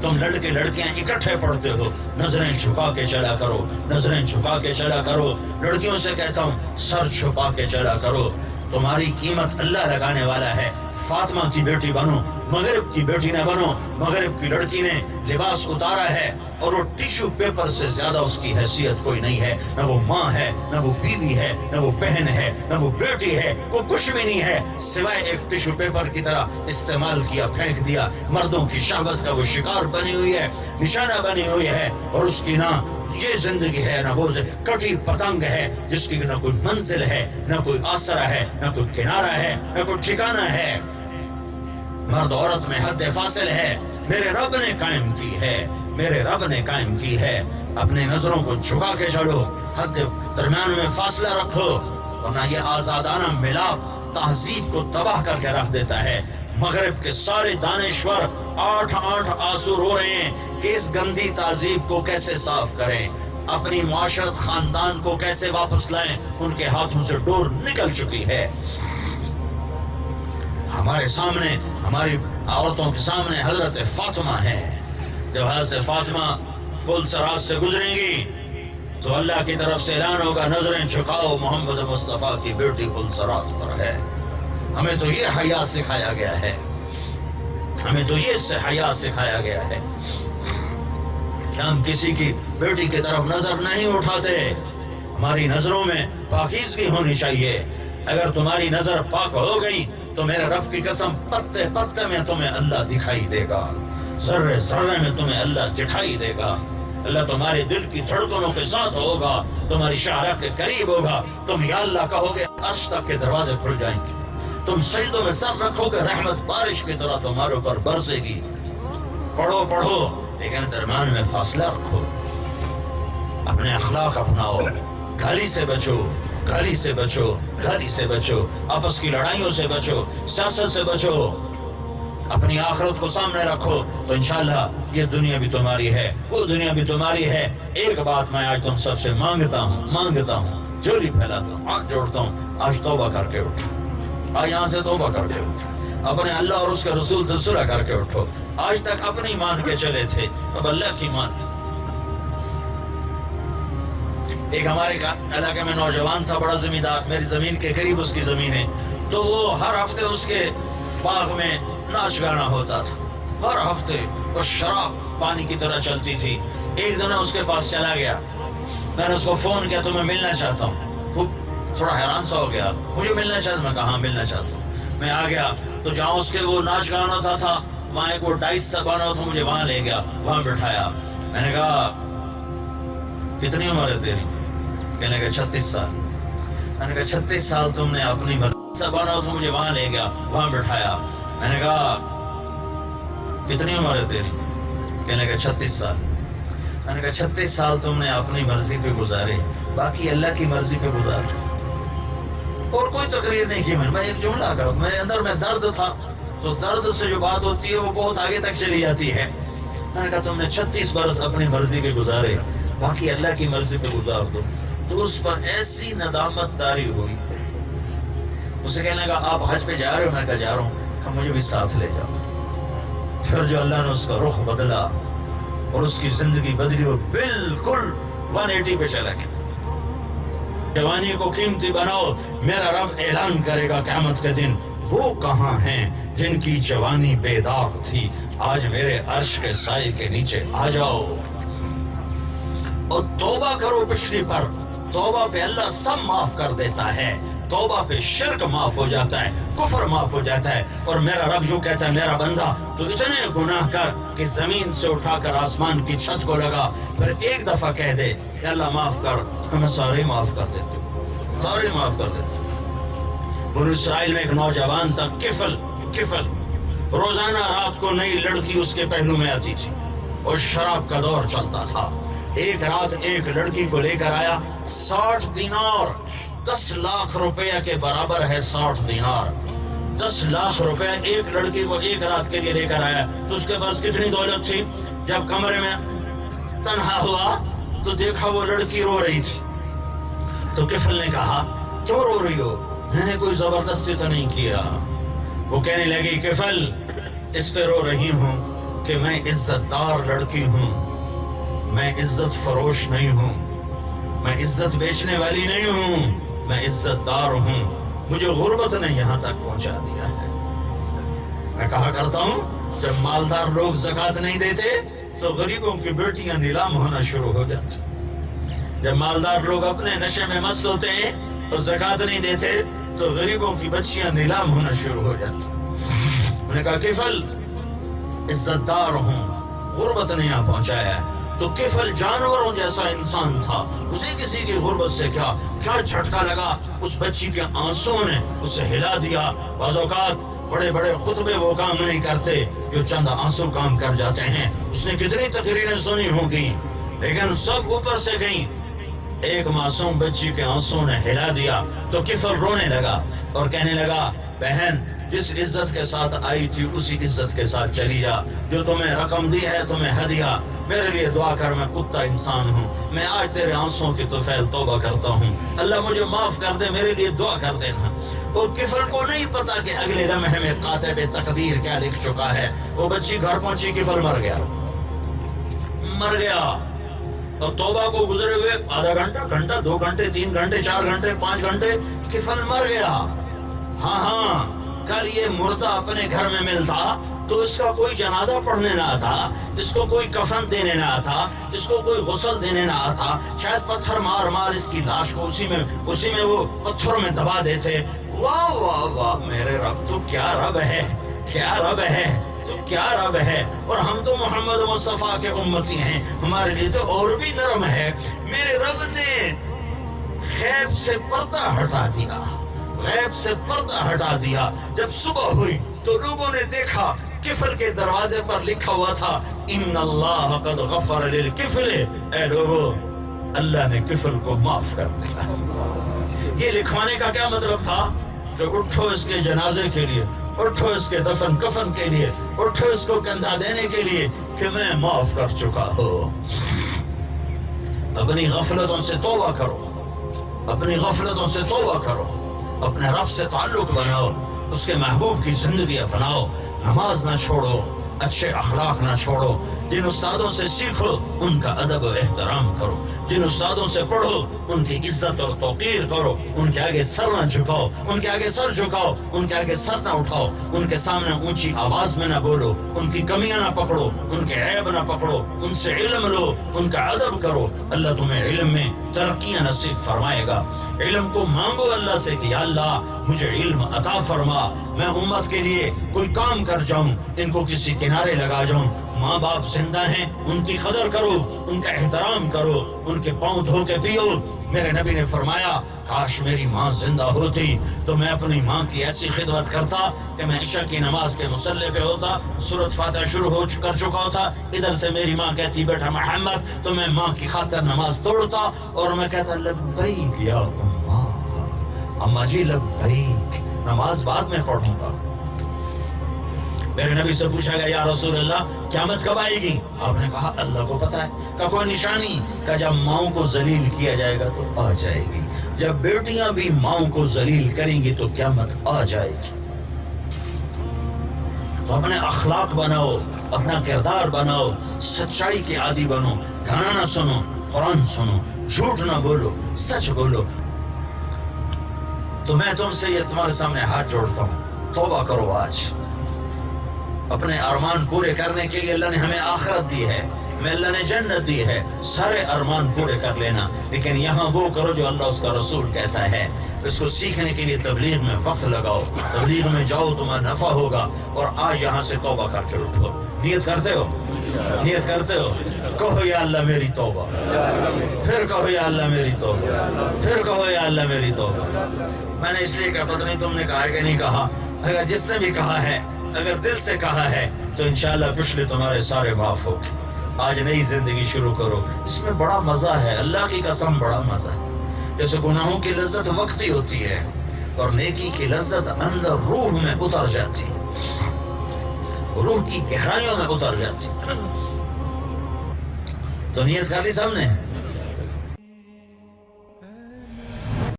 تم لڑکے لڑکیاں اکٹھے پڑھتے ہو، نظریں چھپا کے چلا کرو، نظریں چھپا کے چلا کرو. لڑکیوں سے کہتا ہوں سر چھپا کے چلا کرو. تمہاری قیمت اللہ لگانے والا ہے. فاطمہ کی بیٹی بنو، مغرب کی بیٹی نہ بنو. مغرب کی لڑکی نے لباس اتارا ہے اور وہ ٹیشو پیپر سے زیادہ اس کی حیثیت کوئی نہیں ہے. نہ وہ ماں ہے، نہ وہ بیوی ہے، نہ وہ بہن ہے، نہ وہ بیٹی ہے. وہ کچھ بھی نہیں ہے سوائے ایک ٹیشو پیپر کی طرح استعمال کیا، پھینک دیا. مردوں کی شہوت کا وہ شکار بنی ہوئی ہے، نشانہ بنی ہوئی ہے. اور اس کی نہ یہ زندگی ہے، نہ وہ کٹی پتنگ ہے جس کی نہ کوئی منزل ہے، نہ کوئی آسرا ہے، نہ کوئی کنارہ ہے، نہ کوئی ٹھکانہ ہے. مرد عورت میں حد فاصل ہے، میرے رب نے قائم کی ہے، میرے رب نے قائم کی ہے. اپنے نظروں کو جھکا کے چلو، حد درمیان میں فاصلہ رکھو، ورنہ یہ آزادانہ ملاپ تہذیب کو تباہ کر کے رکھ دیتا ہے. مغرب کے سارے دانشور 8 آنسو رو رہے ہیں کہ اس گندی تہذیب کو کیسے صاف کریں، اپنی معاشرت خاندان کو کیسے واپس لائیں. ان کے ہاتھوں سے ڈور نکل چکی ہے. ہمارے سامنے، ہماری عورتوں کے سامنے حضرت فاطمہ ہے. جب حضرت فاطمہ پل سرات سے گزریں گی تو اللہ کی طرف سے اعلان ہوگا نظریں جھکاؤ، محمد مصطفیٰ کی بیٹی پل سرات پر ہے. ہمیں تو یہ حیا سکھایا گیا ہے، ہمیں تو یہ حیا سکھایا گیا ہے کہ ہم کسی کی بیٹی کی طرف نظر نہیں اٹھاتے. ہماری نظروں میں پاکیزگی ہونی چاہیے. اگر تمہاری نظر پاک ہو گئی تو میرے رب کی قسم پتے پتے میں تمہیں اللہ دکھائی دے گا، ذرے ذرے میں تمہیں اللہ دکھائی دے گا. اللہ تمہارے دل کی دھڑکنوں کے ساتھ ہوگا، تمہاری شاہراہ کے قریب ہوگا. تم یا اللہ کہو گے عرش تک کے دروازے کھل جائیں گے. تم سجدوں میں سر رکھو گے، رحمت بارش کی طرح تمہارے اوپر برسے گی. پڑھو پڑھو لیکن درمیان میں فاصلہ رکھو. اپنے اخلاق اپناؤ، گالی سے بچو، گالی سے بچو، گالی سے بچو، آپس کی لڑائیوں سے بچو، سیاست سے بچو. اپنی آخرت کو سامنے رکھو تو انشاءاللہ یہ دنیا بھی تمہاری ہے، وہ دنیا بھی تمہاری ہے. ایک بات میں آج تم سب سے مانگتا ہوں، جولی پھیلاتا ہوں، ہاتھ جوڑتا ہوں، آج توبہ کر کے اٹھو. آج یہاں سے توبہ کر کے اٹھو، اپنے اللہ اور اس کے رسول سے صلح کر کے اٹھو. آج تک اپنی مان کے چلے تھے، اب اللہ کی مان. ایک ہمارے علاقے میں نوجوان تھا، بڑا زمیندار، میری زمین کے قریب اس کی زمین ہے. تو وہ ہر ہفتے اس کے باغ میں ناچ گانا ہوتا تھا، ہر ہفتے. وہ شراب پانی کی طرح چلتی تھی. ایک دن اس کے پاس چلا گیا، میں نے اس کو فون کیا تو میں ملنا چاہتا ہوں. وہ تھوڑا حیران سا ہو گیا، مجھے ملنا چاہتا. میں کہا ہاں ملنا چاہتا ہوں. میں آ گیا تو جہاں اس کے وہ ناچ گانا ہوتا تھا وہاں ایک وہ ڈائس سا بنا تھا، مجھے وہاں لے گیا، وہاں بٹھایا. میں نے کہا کتنی عمر ہے تیری؟ کہنے لگا 36 سال. میں نے کہا 36 سال تم نے اپنی سا بنا تھا، مجھے وہاں لے گیا، وہاں بٹھایا. میں نے کہا کتنی عمر ہے تیری؟ کہنے لگا 36 سال. میں نے کہا 36 سال تم نے اپنی مرضی پہ گزارے، باقی اللہ کی مرضی پہ گزارے. اور کوئی تقریر نہیں کی. میں ایک جملہ کہا، میرے اندر میں درد تھا تو درد سے جو بات ہوتی ہے وہ بہت آگے تک چلی جاتی ہے. میں نے کہا تم نے 36 برس اپنی مرضی پہ گزارے، باقی اللہ کی مرضی پہ گزار دو. تو اس پر ایسی ندامت طاری ہوئی. اسے کہنے لگا آپ حج پہ جا رہے ہو؟ میں نے کہا جا رہا ہوں. کہ مجھے بھی ساتھ لے جاؤ. پھر جو اللہ نے اس کا رخ بدلا اور اس کی زندگی بدلی، وہ بالکل 180 پہ چلا گیا. جوانی کو قیمتی بناؤ، میرا رب اعلان کرے گا قیامت کے دن وہ کہاں ہیں جن کی جوانی بے داغ تھی، آج میرے عرش کے سائے کے نیچے آ جاؤ اور توبہ کرو پچھلی پر. توبہ پہ اللہ سب معاف کر دیتا ہے. توبہ پہ شرک معاف ہو جاتا ہے، کفر معاف ہو جاتا ہے. اور میرا رب جو کہتا ہے میرا بندہ تو اتنے گناہ کر کہ زمین سے اٹھا کر آسمان کی چھت کو لگا، پھر ایک دفعہ کہہ دے کہ اللہ معاف کر، ہمیں سارے معاف کر دیتے، سارے معاف کر دیتے. بنو اسرائیل میں ایک نوجوان تھا، کفل روزانہ رات کو نئی لڑکی اس کے پہلو میں آتی تھی اور شراب کا دور چلتا تھا. ایک رات ایک لڑکی کو لے کر آیا، 60 دینار، 10 لاکھ روپیہ کے برابر ہے 60 دینار. 10 لاکھ روپے ایک لڑکی کو ایک رات کے لیے لے کر آیا. تو اس کے پاس کتنی دولت تھی؟ جب کمرے میں تنہا ہوا تو دیکھا وہ لڑکی رو رہی تھی. تو کفل نے کہا کیوں رو رہی ہو؟ میں نے کوئی زبردستی تو نہیں کیا. وہ کہنے لگی کفل اس پہ رو رہی ہوں کہ میں عزت دار لڑکی ہوں، میں عزت فروش نہیں ہوں، میں عزت بیچنے والی نہیں ہوں، میں عزت دار ہوں، مجھے غربت نے یہاں تک پہنچا دیا ہے۔ میں کہا کرتا ہوں جب مالدار لوگ زکوٰۃ نہیں دیتے تو غریبوں کی بیٹیاں نیلام ہونا شروع ہو جاتی، جب مالدار لوگ اپنے نشے میں مست ہوتے ہیں اور زکوٰۃ نہیں دیتے تو غریبوں کی بچیاں نیلام ہونا شروع ہو جاتی۔ میں نے کہا کفل عزت دار ہوں، غربت نے یہاں پہنچایا ہے۔ تو کفل جانوروں جیسا انسان تھا، اسے کسی کی غربت سے کیا جھٹکا لگا، اس بچی کے آنسوں نے اسے ہلا دیا۔ بعض اوقات بڑے بڑے خطبے وہ کام نہیں کرتے جو چند آنسو کام کر جاتے ہیں۔ اس نے کتنی تقریریں سنی ہوں گی لیکن سب اوپر سے گئیں، ایک معصوم بچی کے آنسوں نے ہلا دیا تو کفل رونے لگا اور کہنے لگا بہن جس عزت کے ساتھ آئی تھی اسی عزت کے ساتھ چلی جا، جو تمہیں رقم دی ہے تمہیں ہدیہ، میرے لیے دعا کر، میں کتا انسان ہوں، میں آج تیرے آنسوں کی طفیل توبہ کرتا ہوں، اللہ مجھے معاف کر دے، میرے لیے دعا کر دینا۔ وہ کفل کو نہیں پتا کہ اگلے لمحے میں کاتب تقدیر کیا لکھ چکا ہے۔ وہ بچی گھر پہنچی، کفل مر گیا اور توبہ کو گزرے ہوئے آدھا گھنٹہ 2 گھنٹے 3 گھنٹے 4 گھنٹے 5 گھنٹے کفل مر گیا۔ ہاں کل یہ مردہ اپنے گھر میں ملتا تو اس کا کوئی جنازہ پڑھنے نہ آتا، اس کو کوئی کفن دینے نہ آتا، اس کو کوئی غسل دینے نہ آتا، شاید پتھر مار اس کی لاش کو اسی میں وہ پتھروں میں دبا دیتے۔ واہ واہ واہ میرے رب، تو کیا رب ہے، کیا رب ہے، تو کیا رب ہے۔ اور ہم تو محمد مصطفیٰ کے امتی ہیں، ہمارے لیے تو اور بھی نرم ہے۔ میرے رب نے غیب سے پردہ ہٹا دیا، غیب سے پردہ ہٹا دیا۔ جب صبح ہوئی تو لوگوں نے دیکھا کفل کے دروازے پر لکھا ہوا تھا ان اللہ قد غفر للکفل، اے لوگو اللہ نے کفل کو معاف کر دیا۔ یہ لکھوانے کا کیا مطلب تھا کہ اٹھو اس کے جنازے کے لیے، اٹھو اس کے دفن کفن کے لیے، اٹھو اس کو کندھا دینے کے لیے کہ میں معاف کر چکا ہوں۔ اپنی غفلتوں سے توبہ کرو، اپنی غفلتوں سے توبہ کرو، اپنے رب سے تعلق بناؤ، اس کے محبوب کی زندگی اپناؤ، نماز نہ چھوڑو، اچھے اخلاق نہ چھوڑو، جن استادوں سے سیکھو ان کا ادب و احترام کرو، جن استادوں سے پڑھو ان کی عزت اور توقیر کرو، ان کے آگے سر نہ جھکاؤ، ان کے آگے سر جھکاؤ، ان کے آگے سر نہ اٹھاؤ، ان کے سامنے اونچی آواز میں نہ بولو، ان کی کمیاں نہ پکڑو، ان کے عیب نہ پکڑو، ان سے علم لو، ان کا ادب کرو۔ اللہ تمہیں علم میں ترقیاں نصیب فرمائے گا۔ علم کو مانگو اللہ سے کہ یا اللہ مجھے علم عطا فرما، میں امت کے لیے کوئی کام کر جاؤں، ان کو کسی کنارے لگا جاؤں۔ ماں باپ زندہ ہیں ان کی قدر کرو، ان کا احترام کرو، ان کے پاؤں دھو کے پیو۔ میرے نبی نے فرمایا کاش میری ماں زندہ ہوتی تو میں اپنی ماں کی ایسی خدمت کرتا کہ میں عشاء کی نماز کے مصلی پہ ہوتا، سورۃ فاتحہ شروع کر چکا ہوتا، ادھر سے میری ماں کہتی بیٹا محمد، تو میں ماں کی خاطر نماز توڑتا اور میں کہتا لبیک یا اماں جی لبیک، نماز بعد میں پڑھوں گا۔ میرے نبی سے پوچھا گیا یا رسول اللہ قیامت کب آئے گی؟ آپ نے کہا اللہ کو پتا ہے۔ کا کوئی نشانی؟ کہ جب ماؤں کو ذلیل کیا جائے گا تو آ جائے گی، جب بیٹیاں بھی ماؤں کو ذلیل کریں گی تو قیامت آ جائے گی۔ تو اپنے اخلاق بناؤ، اپنا کردار بناؤ، سچائی کے عادی بنو، گانا نہ سنو، قرآن سنو، جھوٹ نہ بولو، سچ بولو۔ تو میں تم سے یہ تمہارے سامنے ہاتھ جوڑتا ہوں، توبہ کرو آج۔ اپنے ارمان پورے کرنے کے لیے اللہ نے ہمیں آخرت دی ہے، ہمیں اللہ نے جنت دی ہے، سارے ارمان پورے کر لینا، لیکن یہاں وہ کرو جو اللہ اس کا رسول کہتا ہے۔ اس کو سیکھنے کے لیے تبلیغ میں وقت لگاؤ، تبلیغ میں جاؤ، تمہارا نفع ہوگا۔ اور آج یہاں سے توبہ کر کے اٹھو۔ نیت کرتے ہو؟ نیت کرتے ہو؟ کہو یا اللہ میری توبہ، پھر کہو یا اللہ میری توبہ، پھر کہو یا اللہ میری توبہ۔ میں نے اس لیے کہا پتہ نہیں تم نے کہا ہے کہ نہیں کہا، اگر جس نے بھی کہا ہے، اگر دل سے کہا ہے تو انشاءاللہ پچھلے تمہارے سارے معاف ہو۔ آج نئی زندگی شروع کرو، اس میں بڑا مزہ ہے، اللہ کی قسم بڑا مزہ ہے۔ جیسے گناہوں کی لذت وقتی ہوتی ہے اور نیکی کی لذت اندر روح میں اتر جاتی، روح کی گہرائیوں میں اتر جاتی۔ تو نیت کر لی سب نے؟